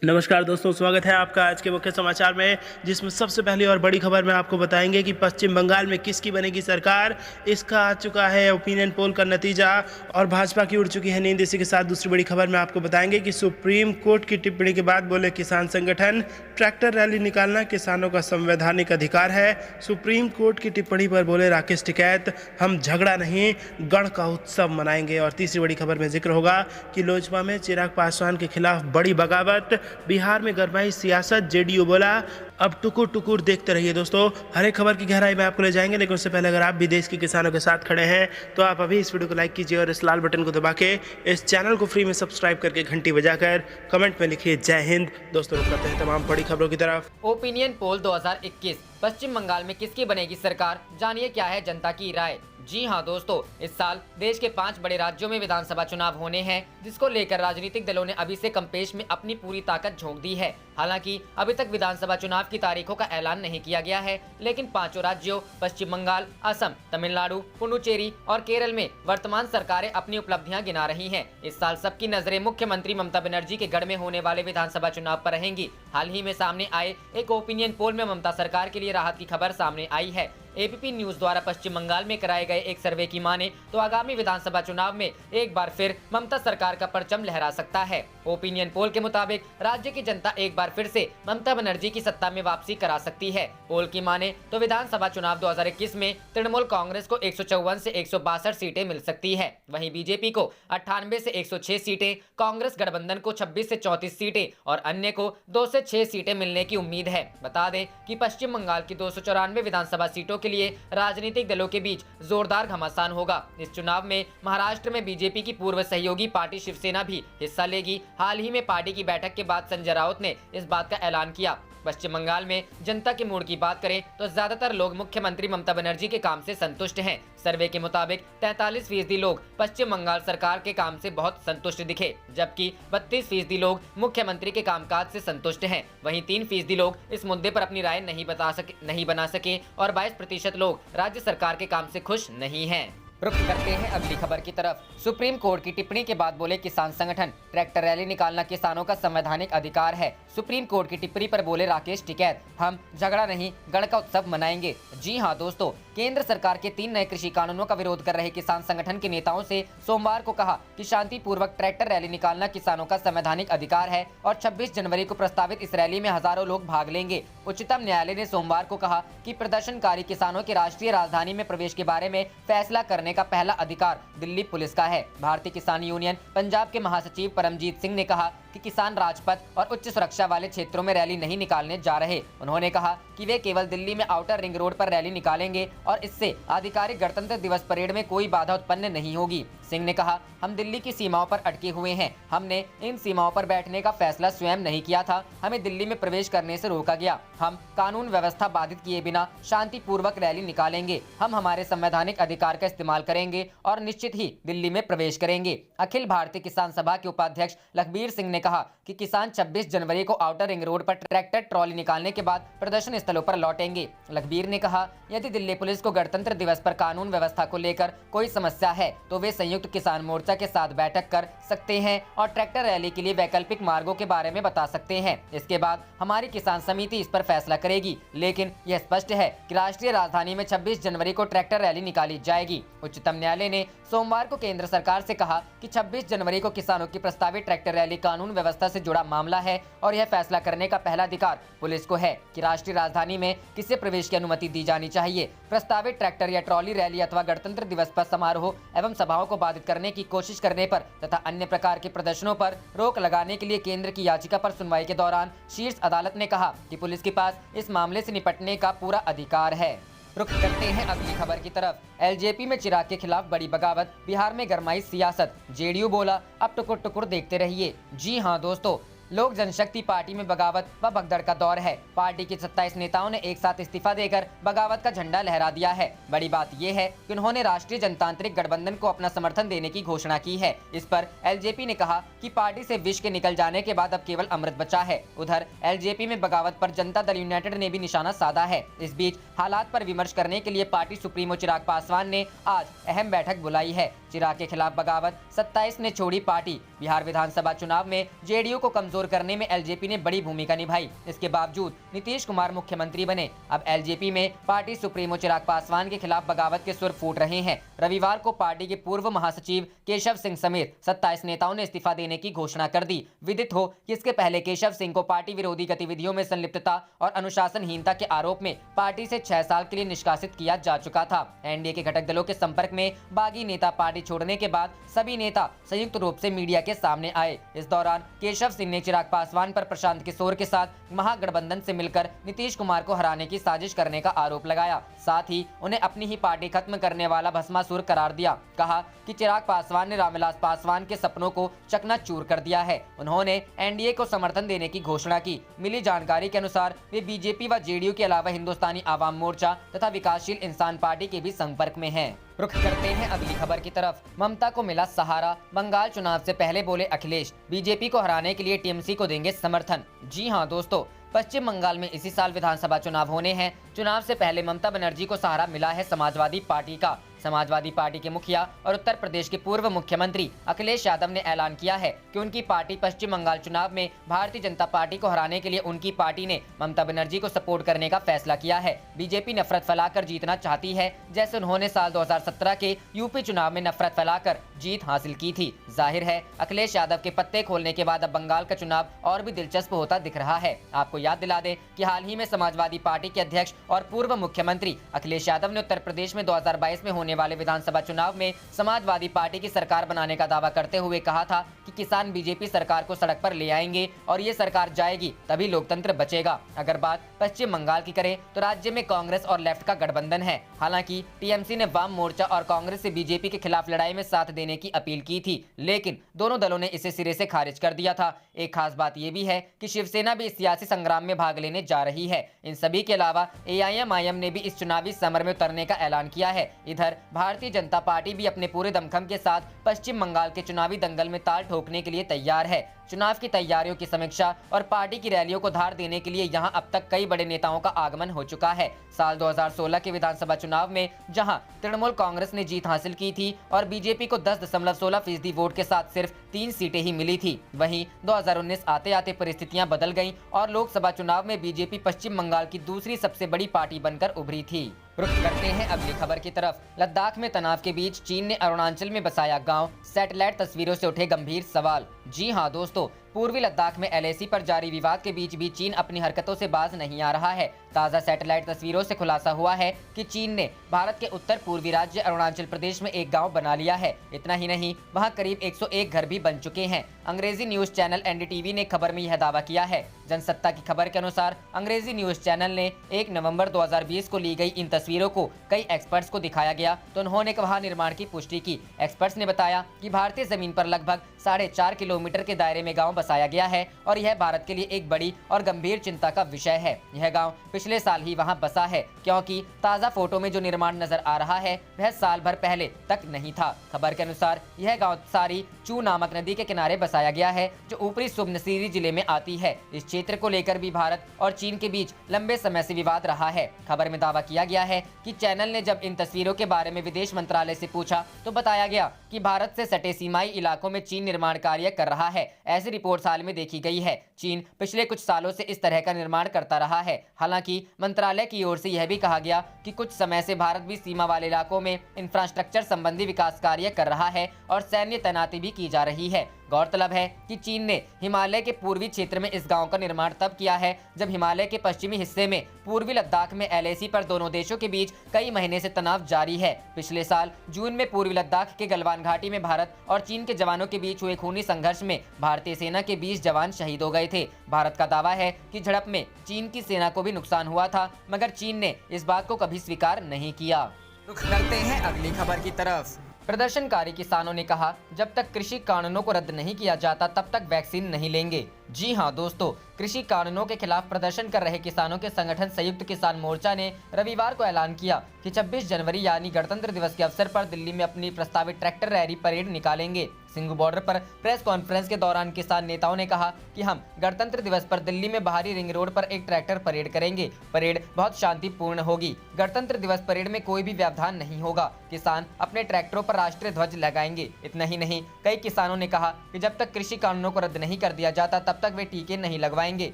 नमस्कार दोस्तों, स्वागत है आपका आज के मुख्य समाचार में, जिसमें सबसे पहली और बड़ी खबर में आपको बताएंगे कि पश्चिम बंगाल में किसकी बनेगी सरकार। इसका आ चुका है ओपिनियन पोल का नतीजा और भाजपा की उड़ चुकी है नींद। इसी के साथ दूसरी बड़ी खबर में आपको बताएंगे कि सुप्रीम कोर्ट की टिप्पणी के बाद बोले किसान संगठन, ट्रैक्टर रैली निकालना किसानों का संवैधानिक अधिकार है। सुप्रीम कोर्ट की टिप्पणी पर बोले राकेश टिकैत, हम झगड़ा नहीं गण का उत्सव मनाएंगे। और तीसरी बड़ी खबर में जिक्र होगा कि लोजपा में चिराग पासवान के खिलाफ बड़ी बगावत, बिहार में गरमाई सियासत, जेडीयू बोला अब टुकुर टुकुर देखते रहिए। दोस्तों, हर एक खबर की गहराई में आपको ले जाएंगे, लेकिन उससे पहले अगर आप भी देश के किसानों के साथ खड़े हैं तो आप अभी इस वीडियो को लाइक कीजिए और इस लाल बटन को दबा के इस चैनल को फ्री में सब्सक्राइब करके घंटी बजाकर कमेंट में लिखिए जय हिंद। दोस्तों, रुक करते हैं तमाम बड़ी खबरों की तरफ। ओपिनियन पोल 2021, पश्चिम बंगाल में किसकी बनेगी सरकार, जानिए क्या है जनता की राय। जी हां दोस्तों, इस साल देश के 5 बड़े राज्यों में विधानसभा चुनाव होने हैं, जिसको लेकर राजनीतिक दलों ने अभी से कम्पेश में अपनी पूरी ताकत झोंक दी है। हालांकि अभी तक विधानसभा चुनाव की तारीखों का ऐलान नहीं किया गया है, लेकिन 5 राज्यों पश्चिम बंगाल, असम, तमिलनाडु, पुडुचेरी और केरल में वर्तमान सरकारें अपनी उपलब्धियां गिना रही हैं। इस साल सबकी नजरें मुख्यमंत्री ममता बनर्जी के गढ़ में होने वाले विधानसभा चुनाव पर रहेंगी। हाल ही में सामने आए एक ओपिनियन पोल में ममता सरकार के लिए राहत की खबर सामने आई है। एबीपी न्यूज द्वारा पश्चिम बंगाल में कराए गए एक सर्वे की माने तो आगामी विधानसभा चुनाव में एक बार फिर ममता सरकार का परचम लहरा सकता है। ओपिनियन पोल के मुताबिक राज्य की जनता एक बार फिर से ममता बनर्जी की सत्ता में वापसी करा सकती है। पोल की माने तो विधानसभा चुनाव 2021 में तृणमूल कांग्रेस को 154 से 162 सीटें मिल सकती है। वहीं बीजेपी को 98 से 106 सीटें, कांग्रेस गठबंधन को 26 से 34 सीटें और अन्य को 2 से 6 सीटें मिलने की उम्मीद है। बता दें कि पश्चिम बंगाल की 294 विधानसभा सीटों के लिए राजनीतिक दलों के बीच जोरदार घमासान होगा। इस चुनाव में महाराष्ट्र में बीजेपी की पूर्व सहयोगी पार्टी शिवसेना भी हिस्सा लेगी। हाल ही में पार्टी की बैठक के बाद संजय राउत ने इस बात का ऐलान किया। पश्चिम बंगाल में जनता के मूड की बात करें तो ज्यादातर लोग मुख्यमंत्री ममता बनर्जी के काम से संतुष्ट हैं। सर्वे के मुताबिक 43% लोग पश्चिम बंगाल सरकार के काम से बहुत संतुष्ट दिखे, जबकि 32% लोग मुख्यमंत्री के कामकाज से संतुष्ट हैं। वहीं 3% लोग इस मुद्दे पर अपनी राय नहीं बना सके और 22% लोग राज्य सरकार के काम से खुश नहीं हैं। रुख करते हैं अगली खबर की तरफ। सुप्रीम कोर्ट की टिप्पणी के बाद बोले किसान संगठन, ट्रैक्टर रैली निकालना किसानों का संवैधानिक अधिकार है। सुप्रीम कोर्ट की टिप्पणी पर बोले राकेश टिकैत, हम झगड़ा नहीं गण का उत्सव मनाएंगे। जी हां दोस्तों, केंद्र सरकार के 3 नए कृषि कानूनों का विरोध कर रहे किसान संगठन के नेताओं से सोमवार को कहा कि शांतिपूर्वक ट्रैक्टर रैली निकालना किसानों का संवैधानिक अधिकार है और 26 जनवरी को प्रस्तावित इस रैली में हजारों लोग भाग लेंगे। उच्चतम न्यायालय ने सोमवार को कहा कि प्रदर्शनकारी किसानों की राष्ट्रीय राजधानी में प्रवेश के बारे में फैसला करने का पहला अधिकार दिल्ली पुलिस का है। भारतीय किसान यूनियन पंजाब के महासचिव परमजीत सिंह ने कहा कि किसान राजपथ और उच्च सुरक्षा वाले क्षेत्रों में रैली नहीं निकालने जा रहे। उन्होंने कहा कि वे केवल दिल्ली में आउटर रिंग रोड पर रैली निकालेंगे और इससे आधिकारिक गणतंत्र दिवस परेड में कोई बाधा उत्पन्न नहीं होगी। सिंह ने कहा, हम दिल्ली की सीमाओं पर अटके हुए हैं, हमने इन सीमाओं पर बैठने का फैसला स्वयं नहीं किया था, हमें दिल्ली में प्रवेश करने से रोका गया। हम कानून व्यवस्था बाधित किए बिना शांतिपूर्वक रैली निकालेंगे, हम हमारे संवैधानिक अधिकार का इस्तेमाल करेंगे और निश्चित ही दिल्ली में प्रवेश करेंगे। अखिल भारतीय किसान सभा के उपाध्यक्ष लखबीर सिंह ने कहा कि किसान 26 जनवरी को आउटर रिंग रोड पर ट्रैक्टर ट्रॉली निकालने के बाद प्रदर्शन स्थलों पर लौटेंगे। लखबीर ने कहा, यदि दिल्ली पुलिस को गणतंत्र दिवस पर कानून व्यवस्था को लेकर कोई समस्या है तो वे संयुक्त किसान मोर्चा के साथ बैठक कर सकते हैं और ट्रैक्टर रैली के लिए वैकल्पिक मार्गों के बारे में बता सकते हैं। इसके बाद हमारी किसान समिति इस पर फैसला करेगी, लेकिन यह स्पष्ट है कि राष्ट्रीय राजधानी में 26 जनवरी को ट्रैक्टर रैली निकाली जाएगी। उच्चतम न्यायालय ने सोमवार को केंद्र सरकार से कहा कि 26 जनवरी को किसानों की प्रस्तावित ट्रैक्टर रैली कानून व्यवस्था से जुड़ा मामला है और यह फैसला करने का पहला अधिकार पुलिस को है कि राष्ट्रीय राजधानी में किसे प्रवेश की अनुमति दी जानी चाहिए। प्रस्तावित ट्रैक्टर या ट्रॉली रैली अथवा गणतंत्र दिवस पर समारोह एवं सभाओं को बाधित करने की कोशिश करने पर तथा अन्य प्रकार के प्रदर्शनों पर रोक लगाने के लिए केंद्र की याचिका पर सुनवाई के दौरान शीर्ष अदालत ने कहा कि पुलिस के पास इस मामले से निपटने का पूरा अधिकार है। रुख करते हैं अगली खबर की तरफ। एलजेपी में चिराग के खिलाफ बड़ी बगावत, बिहार में गरमाई सियासत, जेडीयू बोला अब टुकुर टुकुर देखते रहिए। जी हां दोस्तों, लोक जनशक्ति पार्टी में बगावत व भगदड़ का दौर है। पार्टी के 27 नेताओं ने एक साथ इस्तीफा देकर बगावत का झंडा लहरा दिया है। बड़ी बात यह है कि उन्होंने राष्ट्रीय जनतांत्रिक गठबंधन को अपना समर्थन देने की घोषणा की है। इस पर एलजेपी ने कहा कि पार्टी से विष के निकल जाने के बाद अब केवल अमृत बचा है। उधर एलजेपी में बगावत पर जनता दल यूनाइटेड ने भी निशाना साधा है। इस बीच हालात पर विमर्श करने के लिए पार्टी सुप्रीमो चिराग पासवान ने आज अहम बैठक बुलाई है। चिराग के खिलाफ बगावत, 27 ने छोड़ी पार्टी। बिहार विधानसभा चुनाव में जेडीयू को कमजोर करने में एलजेपी ने बड़ी भूमिका निभाई। इसके बावजूद नीतीश कुमार मुख्यमंत्री बने। अब एलजेपी में पार्टी सुप्रीमो चिराग पासवान के खिलाफ बगावत के सुर फूट रहे हैं। रविवार को पार्टी के पूर्व महासचिव केशव सिंह समेत 27 नेताओं ने इस्तीफा देने की घोषणा कर दी। विदित हो कि इसके पहले केशव सिंह को पार्टी विरोधी गतिविधियों में संलिप्तता और अनुशासनहीनता के आरोप में पार्टी से 6 साल के लिए निष्कासित किया जा चुका था। एनडीए के घटक दलों के संपर्क में बागी नेता पार्टी छोड़ने के बाद सभी नेता संयुक्त रूप से मीडिया के सामने आए। इस दौरान केशव सिंह ने चिराग पासवान पर प्रशांत किशोर के साथ महागठबंधन से मिलकर नीतीश कुमार को हराने की साजिश करने का आरोप लगाया। साथ ही उन्हें अपनी ही पार्टी खत्म करने वाला भस्मासुर करार दिया। कहा कि चिराग पासवान ने रामविलास पासवान के सपनों को चकनाचूर कर दिया है। उन्होंने एनडीए को समर्थन देने की घोषणा की। मिली जानकारी के अनुसार वे बीजेपी व जेडीयू के अलावा हिंदुस्तानी आवाम मोर्चा तथा विकासशील इंसान पार्टी के भी संपर्क में हैं। रुख करते हैं अगली खबर की तरफ। ममता को मिला सहारा, बंगाल चुनाव से पहले बोले अखिलेश, बीजेपी को हराने के लिए टीएमसी को देंगे समर्थन। जी हां दोस्तों, पश्चिम बंगाल में इसी साल विधानसभा चुनाव होने हैं। चुनाव से पहले ममता बनर्जी को सहारा मिला है समाजवादी पार्टी का। समाजवादी पार्टी के मुखिया और उत्तर प्रदेश के पूर्व मुख्यमंत्री अखिलेश यादव ने ऐलान किया है कि उनकी पार्टी पश्चिम बंगाल चुनाव में भारतीय जनता पार्टी को हराने के लिए उनकी पार्टी ने ममता बनर्जी को सपोर्ट करने का फैसला किया है। बीजेपी नफरत फैलाकर जीतना चाहती है, जैसे उन्होंने साल 2017 के यूपी चुनाव में नफरत फैलाकर जीत हासिल की थी। जाहिर है अखिलेश यादव के पत्ते खोलने के बाद अब बंगाल का चुनाव और भी दिलचस्प होता दिख रहा है। आपको याद दिला दें कि हाल ही में समाजवादी पार्टी के अध्यक्ष और पूर्व मुख्यमंत्री अखिलेश यादव ने उत्तर प्रदेश में 2022 में होने वाले विधानसभा चुनाव में समाजवादी पार्टी की सरकार बनाने का दावा करते हुए कहा था कि किसान बीजेपी सरकार को सड़क पर ले आएंगे और ये सरकार जाएगी तभी लोकतंत्र बचेगा। अगर बात पश्चिम बंगाल की करें तो राज्य में कांग्रेस और लेफ्ट का गठबंधन है। हालांकि टीएमसी ने वाम मोर्चा और कांग्रेस से बीजेपी के खिलाफ लड़ाई में साथ देने की अपील की थी, लेकिन दोनों दलों ने इसे सिरे से खारिज कर दिया था। एक खास बात यह भी है कि शिवसेना भी इस सियासी संग्राम में भाग लेने जा रही है। इन सभी के अलावा एआईएमआईएम ने भी इस चुनावी समर में उतरने का ऐलान किया है। इधर भारतीय जनता पार्टी भी अपने पूरे दमखम के साथ पश्चिम बंगाल के चुनावी दंगल में ताल ठोकने के लिए तैयार है। चुनाव की तैयारियों की समीक्षा और पार्टी की रैलियों को धार देने के लिए यहां अब तक कई बड़े नेताओं का आगमन हो चुका है। साल 2016 के विधानसभा चुनाव में जहां तृणमूल कांग्रेस ने जीत हासिल की थी और बीजेपी को 10.16% वोट के साथ सिर्फ 3 सीटें ही मिली थी, वहीं 2019 आते आते परिस्थितियां बदल गईं और लोकसभा चुनाव में बीजेपी पश्चिम बंगाल की दूसरी सबसे बड़ी पार्टी बनकर उभरी थी। रुख करते हैं अगली खबर की तरफ। लद्दाख में तनाव के बीच चीन ने अरुणाचल में बसाया गांव, सैटेलाइट तस्वीरों से उठे गंभीर सवाल। जी हां दोस्तों, पूर्वी लद्दाख में एलएसी पर जारी विवाद के बीच भी चीन अपनी हरकतों से बाज नहीं आ रहा है। ताज़ा सैटेलाइट तस्वीरों से खुलासा हुआ है कि चीन ने भारत के उत्तर पूर्वी राज्य अरुणाचल प्रदेश में एक गांव बना लिया है। इतना ही नहीं, वहां करीब 101 घर भी बन चुके हैं। अंग्रेजी न्यूज चैनल एनडीटीवी ने खबर में यह दावा किया है। जनसत्ता की खबर के अनुसार अंग्रेजी न्यूज चैनल ने 1 नवंबर 2020 को ली गई इन तस्वीरों को कई एक्सपर्ट्स को दिखाया गया तो उन्होंने वहां निर्माण की पुष्टि की। एक्सपर्ट्स ने बताया कि भारतीय जमीन पर लगभग 4.5 किलोमीटर के दायरे में गांव बसाया गया है और यह भारत के लिए एक बड़ी और गंभीर चिंता का विषय है। यह गांव पिछले साल ही वहां बसा है, क्योंकि ताज़ा फोटो में जो निर्माण नजर आ रहा है वह साल भर पहले तक नहीं था। खबर के अनुसार यह गांव सारी चू नामक नदी के किनारे बसाया गया है, जो ऊपरी सुबनसिरी जिले में आती है। इस क्षेत्र को लेकर भी भारत और चीन के बीच लंबे समय से विवाद रहा है। खबर में दावा किया गया है कि चैनल ने जब इन तस्वीरों के बारे में विदेश मंत्रालय से पूछा तो बताया गया कि भारत से सटे सीमाई इलाकों में चीन निर्माण कार्य कर रहा है। ऐसी रिपोर्ट हाल में देखी गई है। चीन पिछले कुछ सालों से इस तरह का निर्माण करता रहा है। हालांकि मंत्रालय की ओर से यह भी कहा गया कि कुछ समय से भारत भी सीमा वाले इलाकों में इंफ्रास्ट्रक्चर संबंधी विकास कार्य कर रहा है और सैन्य तैनाती भी की जा रही है। गौरतलब है कि चीन ने हिमालय के पूर्वी क्षेत्र में इस गांव का निर्माण तब किया है जब हिमालय के पश्चिमी हिस्से में पूर्वी लद्दाख में एलएसी पर दोनों देशों के बीच कई महीने से तनाव जारी है। पिछले साल जून में पूर्वी लद्दाख के गलवान घाटी में भारत और चीन के जवानों के बीच हुए खूनी संघर्ष में भारतीय सेना के 20 जवान शहीद हो गए थे। भारत का दावा है कि झड़प में चीन की सेना को भी नुकसान हुआ था, मगर चीन ने इस बात को कभी स्वीकार नहीं किया। रुख करते हैं अगली खबर की तरफ। प्रदर्शनकारी किसानों ने कहा, जब तक कृषि कानूनों को रद्द नहीं किया जाता तब तक वैक्सीन नहीं लेंगे। जी हां दोस्तों, कृषि कानूनों के खिलाफ प्रदर्शन कर रहे किसानों के संगठन संयुक्त किसान मोर्चा ने रविवार को ऐलान किया कि 26 जनवरी यानी गणतंत्र दिवस के अवसर पर दिल्ली में अपनी प्रस्तावित ट्रैक्टर रैली परेड निकालेंगे। सिंघू बॉर्डर पर प्रेस कॉन्फ्रेंस के दौरान किसान नेताओं ने कहा कि हम गणतंत्र दिवस पर दिल्ली में बाहरी रिंग रोड पर एक ट्रैक्टर परेड करेंगे। परेड बहुत शांतिपूर्ण होगी। गणतंत्र दिवस परेड में कोई भी व्यवधान नहीं होगा। किसान अपने ट्रैक्टरों पर राष्ट्रीय ध्वज लगाएंगे। इतना ही नहीं, कई किसानों ने कहा कि जब तक कृषि कानूनों को रद्द नहीं कर दिया जाता तब तक वे टीके नहीं लगवाएंगे।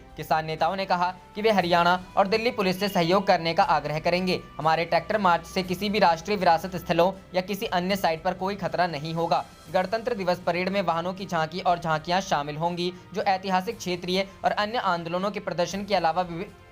किसान नेताओं ने कहा कि वे हरियाणा और दिल्ली पुलिस से सहयोग करने का आग्रह करेंगे। हमारे ट्रैक्टर मार्च से किसी भी राष्ट्रीय विरासत स्थलों या किसी अन्य साइट पर कोई खतरा नहीं होगा। गणतंत्र दिवस परेड में वाहनों की झांकी और झांकियां शामिल होंगी जो ऐतिहासिक, क्षेत्रीय और अन्य आंदोलनों के प्रदर्शन के अलावा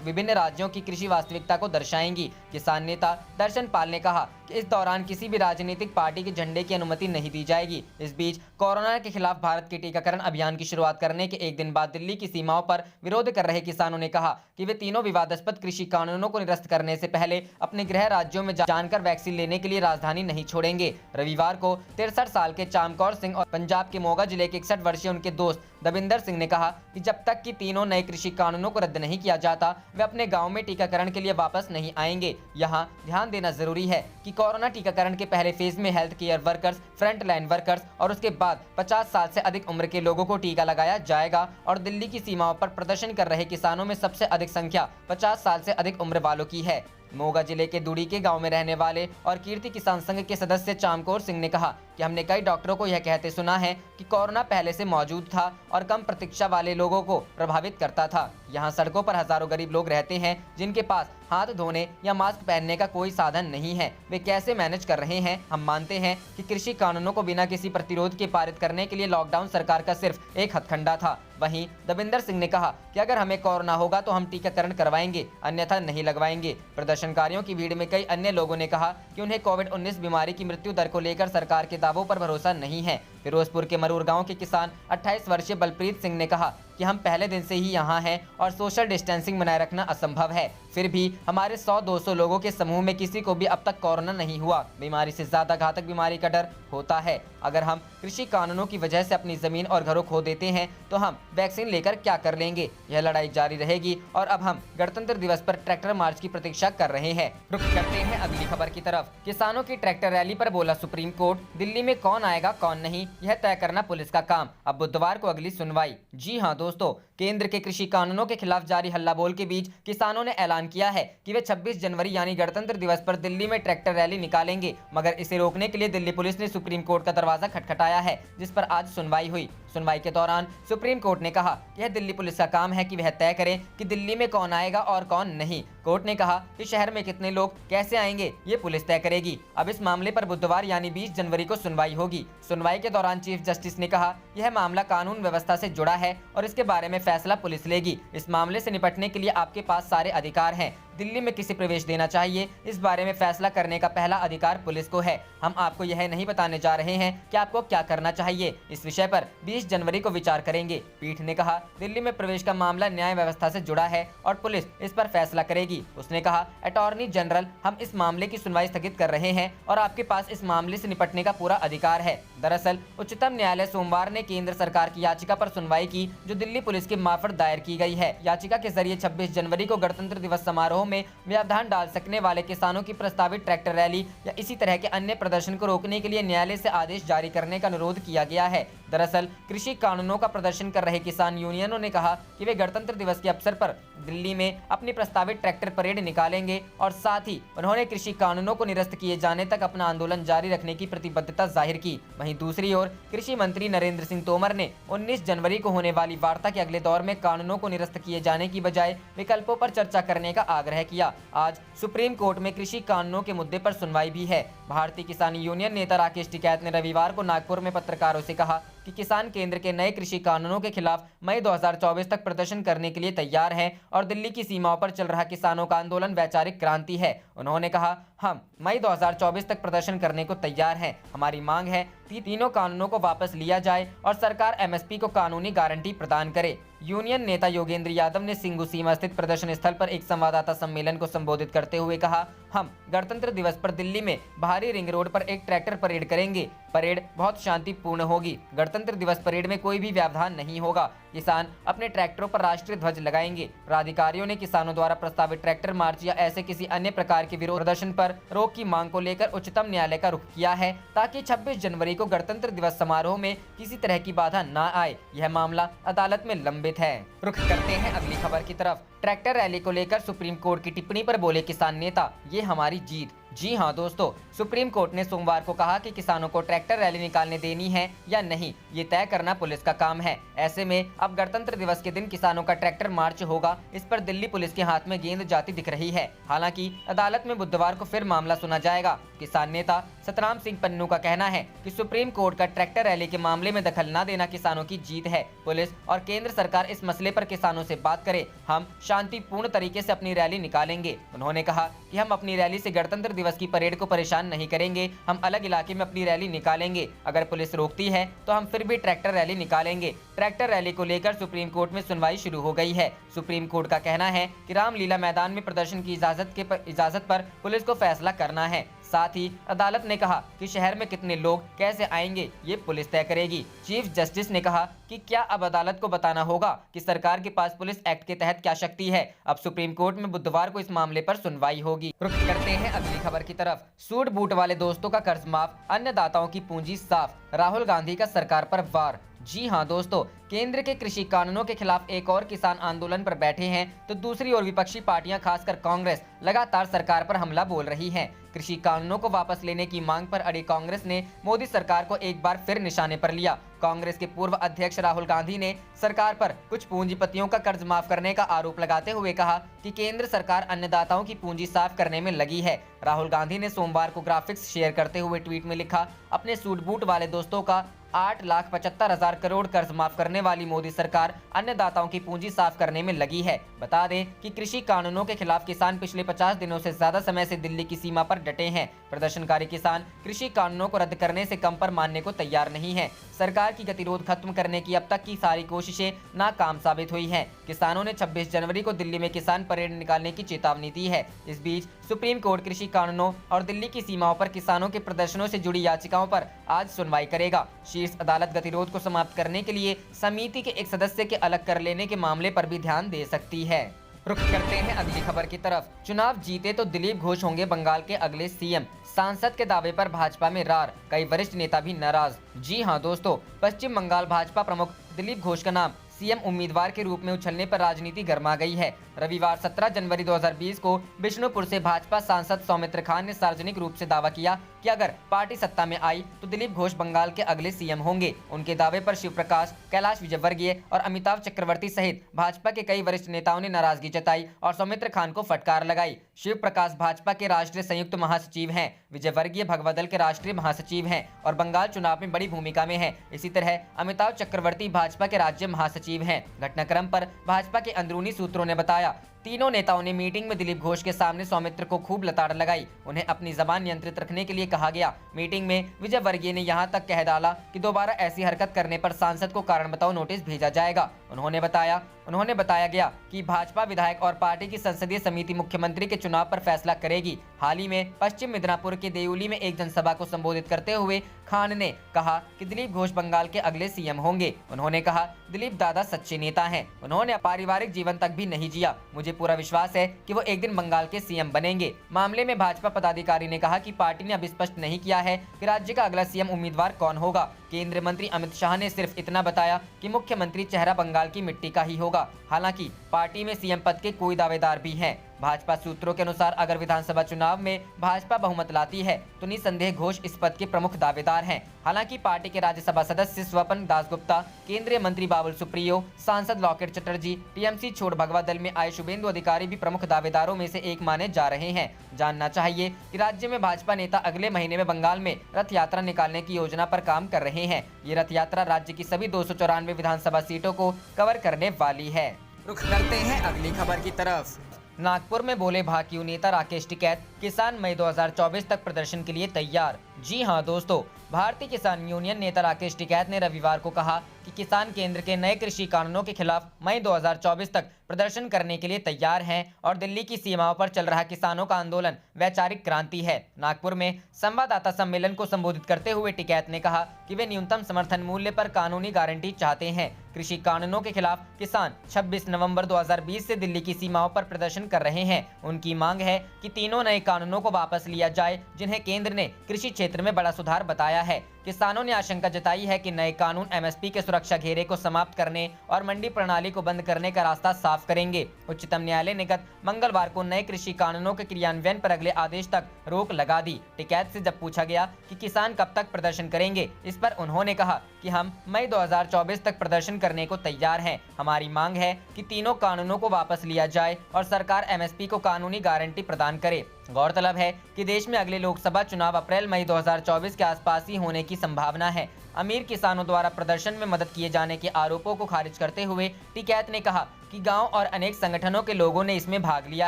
विभिन्न राज्यों की कृषि वास्तविकता को दर्शाएंगी। किसान नेता दर्शन पाल ने कहा कि इस दौरान किसी भी राजनीतिक पार्टी के झंडे की अनुमति नहीं दी जाएगी। इस बीच कोरोना के खिलाफ भारत के टीकाकरण अभियान की शुरुआत करने के एक दिन बाद दिल्ली की सीमाओं पर विरोध कर रहे किसानों ने कहा कि वे तीनों विवादास्पद कृषि कानूनों को निरस्त करने से पहले अपने गृह राज्यों में जानकर वैक्सीन लेने के लिए राजधानी नहीं छोड़ेंगे। रविवार को 63 साल के चामकौर सिंह और पंजाब के मोगा जिले के 61 वर्षीय उनके दोस्त दविंदर सिंह ने कहा कि जब तक कि तीनों नए कृषि कानूनों को रद्द नहीं किया जाता वे अपने गांव में टीकाकरण के लिए वापस नहीं आएंगे। यहां ध्यान देना जरूरी है कि कोरोना टीकाकरण के पहले फेज में health care workers, front line workers और उसके बाद 50 साल से अधिक उम्र के लोगों को टीका लगाया जाएगा। और दिल्ली की सीमाओं पर प्रदर्शन कर रहे किसानों में सबसे अधिक संख्या 50 साल से अधिक उम्र वालों की है। मोगा जिले के दुड़ी के गांव में रहने वाले और कीर्ति किसान संघ के सदस्य चामकौर सिंह ने कहा कि हमने कई डॉक्टरों को यह कहते सुना है कि कोरोना पहले से मौजूद था और कम प्रतीक्षा वाले लोगों को प्रभावित करता था। यहाँ सड़कों पर हजारों गरीब लोग रहते हैं जिनके पास हाथ धोने या मास्क पहनने का कोई साधन नहीं है। वे कैसे मैनेज कर रहे हैं? हम मानते हैं कि कृषि कानूनों को बिना किसी प्रतिरोध के पारित करने के लिए लॉकडाउन सरकार का सिर्फ एक हथकंडा था। वहीं दविंदर सिंह ने कहा कि अगर हमें कोरोना होगा तो हम टीकाकरण करवाएंगे, अन्यथा नहीं लगवाएंगे। प्रदर्शनकारियों की भीड़ में कई अन्य लोगों ने कहा कि उन्हें कोविड-19 बीमारी की मृत्यु दर को लेकर सरकार के दावों पर भरोसा नहीं है। फिरोजपुर के मरूर गांव के किसान 28 वर्षीय बलप्रीत सिंह ने कहा कि हम पहले दिन से ही यहाँ हैं और सोशल डिस्टेंसिंग बनाए रखना असंभव है। फिर भी हमारे 100-200 लोगों के समूह में किसी को भी अब तक कोरोना नहीं हुआ। बीमारी से ज्यादा घातक बीमारी का डर होता है। अगर हम कृषि कानूनों की वजह से अपनी जमीन और घरों खो देते हैं तो हम वैक्सीन लेकर क्या कर लेंगे? यह लड़ाई जारी रहेगी और अब हम गणतंत्र दिवस पर ट्रैक्टर मार्च की प्रतीक्षा कर रहे हैं। रुक करते हैं अगली खबर की तरफ। किसानों की ट्रैक्टर रैली पर बोला सुप्रीम कोर्ट, दिल्ली में कौन आएगा कौन नहीं यह तय करना पुलिस का काम। अब बुधवार को अगली सुनवाई। जी हां दोस्तों, केंद्र के कृषि कानूनों के खिलाफ जारी हल्ला बोल के बीच किसानों ने ऐलान किया है कि वे 26 जनवरी यानी गणतंत्र दिवस पर दिल्ली में ट्रैक्टर रैली निकालेंगे। मगर इसे रोकने के लिए दिल्ली पुलिस ने सुप्रीम कोर्ट का दरवाजा खटखटाया है, जिस पर आज सुनवाई हुई। सुनवाई के दौरान सुप्रीम कोर्ट ने कहा कि यह दिल्ली पुलिस का काम है कि वह तय करे कि दिल्ली में कौन आएगा और कौन नहीं। कोर्ट ने कहा कि शहर में कितने लोग कैसे आएंगे ये पुलिस तय करेगी। अब इस मामले पर बुधवार यानी 20 जनवरी को सुनवाई होगी। सुनवाई के दौरान चीफ जस्टिस ने कहा यह मामला कानून व्यवस्था से जुड़ा है और इसके बारे में फैसला पुलिस लेगी। इस मामले से निपटने के लिए आपके पास सारे अधिकार हैं। दिल्ली में किसे प्रवेश देना चाहिए इस बारे में फैसला करने का पहला अधिकार पुलिस को है। हम आपको यह नहीं बताने जा रहे हैं कि आपको क्या करना चाहिए। इस विषय पर 20 जनवरी को विचार करेंगे। पीठ ने कहा दिल्ली में प्रवेश का मामला न्याय व्यवस्था से जुड़ा है और पुलिस इस पर फैसला करेगी। उसने कहा अटॉर्नी जनरल, हम इस मामले की सुनवाई स्थगित कर रहे हैं और आपके पास इस मामले से निपटने का पूरा अधिकार है। दरअसल उच्चतम न्यायालय सोमवार ने केंद्र सरकार की याचिका पर सुनवाई की जो दिल्ली पुलिस के मार्फत दायर की गई है। याचिका के जरिए 26 जनवरी को गणतंत्र दिवस समारोह में व्यवधान डाल सकने वाले किसानों की प्रस्तावित ट्रैक्टर रैली या इसी तरह के अन्य प्रदर्शन को रोकने के लिए न्यायालय से आदेश जारी करने का अनुरोध किया गया है। दरअसल कृषि कानूनों का प्रदर्शन कर रहे किसान यूनियनों ने कहा कि वे गणतंत्र दिवस के अवसर पर दिल्ली में अपनी प्रस्तावित ट्रैक्टर परेड निकालेंगे और साथ ही उन्होंने कृषि कानूनों को निरस्त किए जाने तक अपना आंदोलन जारी रखने की प्रतिबद्धता जाहिर की। वहीं दूसरी ओर कृषि मंत्री नरेंद्र सिंह तोमर ने 19 जनवरी को होने वाली वार्ता के अगले दौर में कानूनों को निरस्त किए जाने की बजाय विकल्पों पर चर्चा करने का आग्रह किया। आज सुप्रीम कोर्ट में कृषि कानूनों के मुद्दे पर सुनवाई भी है। भारतीय किसान यूनियन नेता राकेश टिकैत ने रविवार को नागपुर में पत्रकारों से कहा कि किसान केंद्र के नए कृषि कानूनों के खिलाफ मई 2024 तक प्रदर्शन करने के लिए तैयार हैं और दिल्ली की सीमाओं पर चल रहा किसानों का आंदोलन वैचारिक क्रांति है। उन्होंने कहा हम मई 2024 तक प्रदर्शन करने को तैयार हैं। हमारी मांग है कि तीनों कानूनों को वापस लिया जाए और सरकार एमएसपी को कानूनी गारंटी प्रदान करे। यूनियन नेता योगेंद्र यादव ने सिंगू सीमा स्थित प्रदर्शन स्थल पर एक संवाददाता सम्मेलन को संबोधित करते हुए कहा हम गणतंत्र दिवस पर दिल्ली में बाहरी रिंग रोड पर एक ट्रैक्टर परेड करेंगे। परेड बहुत शांतिपूर्ण होगी। गणतंत्र दिवस परेड में कोई भी व्यवधान नहीं होगा। किसान अपने ट्रैक्टरों पर राष्ट्रीय ध्वज लगाएंगे। प्राधिकारियों ने किसानों द्वारा प्रस्तावित ट्रैक्टर मार्च या ऐसे किसी अन्य प्रकार के विरोध प्रदर्शन पर रोक की मांग को लेकर उच्चतम न्यायालय का रुख किया है, ताकि 26 जनवरी को गणतंत्र दिवस समारोह में किसी तरह की बाधा न आए। यह मामला अदालत में लंबित है। रुख करते हैं अगली खबर की तरफ। ट्रैक्टर रैली को लेकर सुप्रीम कोर्ट की टिप्पणी पर बोले किसान नेता, ये हमारी जीत। जी हां दोस्तों, सुप्रीम कोर्ट ने सोमवार को कहा कि किसानों को ट्रैक्टर रैली निकालने देनी है या नहीं, ये तय करना पुलिस का काम है। ऐसे में अब गणतंत्र दिवस के दिन किसानों का ट्रैक्टर मार्च होगा, इस पर दिल्ली पुलिस के हाथ में गेंद जाती दिख रही है। हालांकि अदालत में बुधवार को फिर मामला सुना जाएगा। किसान नेता सतराम सिंह पन्नू का कहना है कि सुप्रीम कोर्ट का ट्रैक्टर रैली के मामले में दखल न देना किसानों की जीत है। पुलिस और केंद्र सरकार इस मसले पर किसानों से बात करे, हम शांतिपूर्ण तरीके से अपनी रैली निकालेंगे। उन्होंने कहा कि हम अपनी रैली से गणतंत्र दिवस की परेड को परेशान नहीं करेंगे, हम अलग इलाके में अपनी रैली निकालेंगे। अगर पुलिस रोकती है तो हम फिर भी ट्रैक्टर रैली निकालेंगे। ट्रैक्टर रैली को लेकर सुप्रीम कोर्ट में सुनवाई शुरू हो गई है। सुप्रीम कोर्ट का कहना है कि रामलीला मैदान में प्रदर्शन की इजाजत पर पुलिस को फैसला करना है। साथ ही अदालत ने कहा कि शहर में कितने लोग कैसे आएंगे, ये पुलिस तय करेगी। चीफ जस्टिस ने कहा कि क्या अब अदालत को बताना होगा कि सरकार के पास पुलिस एक्ट के तहत क्या शक्ति है। अब सुप्रीम कोर्ट में बुधवार को इस मामले पर सुनवाई होगी। रुख करते हैं अगली खबर की तरफ। सूट बूट वाले दोस्तों का कर्ज माफ, अन्नदाताओं की पूंजी साफ, राहुल गांधी का सरकार पर वार। जी हां दोस्तों, केंद्र के कृषि कानूनों के खिलाफ एक और किसान आंदोलन पर बैठे हैं, तो दूसरी ओर विपक्षी पार्टियां खासकर कांग्रेस लगातार सरकार पर हमला बोल रही हैं। कृषि कानूनों को वापस लेने की मांग पर अड़ी कांग्रेस ने मोदी सरकार को एक बार फिर निशाने पर लिया। कांग्रेस के पूर्व अध्यक्ष राहुल गांधी ने सरकार पर कुछ पूंजीपतियों का कर्ज माफ करने का आरोप लगाते हुए कहा कि केंद्र सरकार अन्नदाताओं की पूंजी साफ करने में लगी है। राहुल गांधी ने सोमवार को ग्राफिक्स शेयर करते हुए ट्वीट में लिखा, अपने सूट बूट वाले दोस्तों का 8,75,000 करोड़ कर्ज माफ करने वाली मोदी सरकार अन्नदाताओं की पूंजी साफ करने में लगी है। बता दें कि कृषि कानूनों के खिलाफ किसान पिछले 50 दिनों से ज्यादा समय से दिल्ली की सीमा पर डटे हैं। प्रदर्शनकारी किसान कृषि कानूनों को रद्द करने से कम पर मानने को तैयार नहीं है। सरकार की गतिरोध खत्म करने की अब तक की सारी कोशिशें नाकाम साबित हुई हैं। किसानों ने 26 जनवरी को दिल्ली में किसान परेड निकालने की चेतावनी दी है। इस बीच सुप्रीम कोर्ट कृषि कानूनों और दिल्ली की सीमाओं पर किसानों के प्रदर्शनों से जुड़ी याचिकाओं पर आज सुनवाई करेगा। शीर्ष अदालत गतिरोध को समाप्त करने के लिए समिति के एक सदस्य के अलग कर लेने के मामले पर भी ध्यान दे सकती है। रुख करते हैं अगली खबर की तरफ। चुनाव जीते तो दिलीप घोष होंगे बंगाल के अगले सीएम, सांसद के दावे पर भाजपा में रार, कई वरिष्ठ नेता भी नाराज। जी हां दोस्तों, पश्चिम बंगाल भाजपा प्रमुख दिलीप घोष का नाम सीएम उम्मीदवार के रूप में उछलने पर राजनीति गर्मा गई है। रविवार 17 जनवरी 2020 को बिष्णुपुर से भाजपा सांसद सौमित्र खान ने सार्वजनिक रूप से दावा किया कि अगर पार्टी सत्ता में आई तो दिलीप घोष बंगाल के अगले सीएम होंगे। उनके दावे पर शिव प्रकाश, कैलाश विजयवर्गीय और अमिताभ चक्रवर्ती सहित भाजपा के कई वरिष्ठ नेताओं ने नाराजगी जताई और सौमित्र खान को फटकार लगाई। शिव प्रकाश भाजपा के राष्ट्रीय संयुक्त महासचिव हैं, विजयवर्गीय भगवा दल के राष्ट्रीय महासचिव हैं और बंगाल चुनाव में बड़ी भूमिका में हैं। इसी तरह अमिताभ चक्रवर्ती भाजपा के राज्य महासचिव हैं। घटनाक्रम पर भाजपा के अंदरूनी सूत्रों ने बताया, तीनों नेताओं ने मीटिंग में दिलीप घोष के सामने सौमित्र को खूब लताड़ लगाई। उन्हें अपनी जबान नियंत्रित रखने के लिए कहा गया। मीटिंग में विजयवर्गीय ने यहां तक कह डाला कि दोबारा ऐसी हरकत करने पर सांसद को कारण बताओ नोटिस भेजा जाएगा। उन्होंने बताया गया कि भाजपा विधायक और पार्टी की संसदीय समिति मुख्यमंत्री के चुनाव पर फैसला करेगी। हाल ही में पश्चिम मिदनापुर के देउली में एक जनसभा को संबोधित करते हुए खान ने कहा कि दिलीप घोष बंगाल के अगले सीएम होंगे। उन्होंने कहा, दिलीप दादा सच्चे नेता हैं, उन्होंने पारिवारिक जीवन तक भी नहीं जिया, मुझे पूरा विश्वास है कि वो एक दिन बंगाल के सीएम बनेंगे। मामले में भाजपा पदाधिकारी ने कहा कि पार्टी ने अभी स्पष्ट नहीं किया है कि राज्य का अगला सीएम उम्मीदवार कौन होगा। केंद्रीय मंत्री अमित शाह ने सिर्फ इतना बताया कि मुख्यमंत्री चेहरा बंगाल की मिट्टी का ही होगा। हालांकि पार्टी में सीएम पद के कोई दावेदार भी हैं। भाजपा सूत्रों के अनुसार अगर विधानसभा चुनाव में भाजपा बहुमत लाती है तो निसंदेह घोष इस पद के प्रमुख दावेदार हैं। हालांकि पार्टी के राज्यसभा सदस्य स्वपन दासगुप्ता, केंद्रीय मंत्री बाबुल सुप्रियो, सांसद लॉकेट चटर्जी, टीएमसी छोड़ भगवा दल में आए शुभेंदु अधिकारी भी प्रमुख दावेदारों में से एक माने जा रहे हैं। जानना चाहिए कि राज्य में भाजपा नेता अगले महीने में बंगाल में रथ यात्रा निकालने की योजना पर काम कर रहे हैं। ये रथ यात्रा राज्य की सभी 294 विधानसभा सीटों को कवर करने वाली है। रुख करते हैं अगली खबर की तरफ। नागपुर में बोले भाकियू नेता राकेश टिकैत, किसान मई 2024 तक प्रदर्शन के लिए तैयार। जी हां दोस्तों, भारतीय किसान यूनियन नेता राकेश टिकैत ने रविवार को कहा कि किसान केंद्र के नए कृषि कानूनों के खिलाफ मई 2024 तक प्रदर्शन करने के लिए तैयार हैं और दिल्ली की सीमाओं पर चल रहा किसानों का आंदोलन वैचारिक क्रांति है। नागपुर में संवाददाता सम्मेलन को संबोधित करते हुए टिकैत ने कहा कि वे न्यूनतम समर्थन मूल्य पर कानूनी गारंटी चाहते हैं। कृषि कानूनों के खिलाफ किसान 26 नवंबर 2020 से दिल्ली की सीमाओं पर प्रदर्शन कर रहे हैं। उनकी मांग है कि तीनों नए कानूनों को वापस लिया जाए, जिन्हें केंद्र ने कृषि क्षेत्र में बड़ा सुधार बताया है। किसानों ने आशंका जताई है कि नए कानून एमएसपी के सुरक्षा घेरे को समाप्त करने और मंडी प्रणाली को बंद करने का रास्ता साफ करेंगे। उच्चतम न्यायालय ने गत मंगलवार को नए कृषि कानूनों के क्रियान्वयन पर अगले आदेश तक रोक लगा दी। टिकैत से जब पूछा गया कि किसान कब तक प्रदर्शन करेंगे, इस पर उन्होंने कहा कि हम मई 2024 तक प्रदर्शन करने को तैयार हैं। हमारी मांग है कि तीनों कानूनों को वापस लिया जाए और सरकार एमएसपी को कानूनी गारंटी प्रदान करे। गौरतलब है कि देश में अगले लोकसभा चुनाव अप्रैल-मई 2024 के आसपास ही होने की संभावना है। अमीर किसानों द्वारा प्रदर्शन में मदद किए जाने के आरोपों को खारिज करते हुए टिकैत ने कहा कि गांव और अनेक संगठनों के लोगों ने इसमें भाग लिया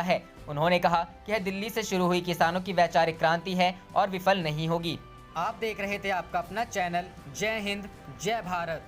है। उन्होंने कहा कि यह दिल्ली से शुरू हुई किसानों की वैचारिक क्रांति है और विफल नहीं होगी। आप देख रहे थे आपका अपना चैनल जय हिंद जय भारत।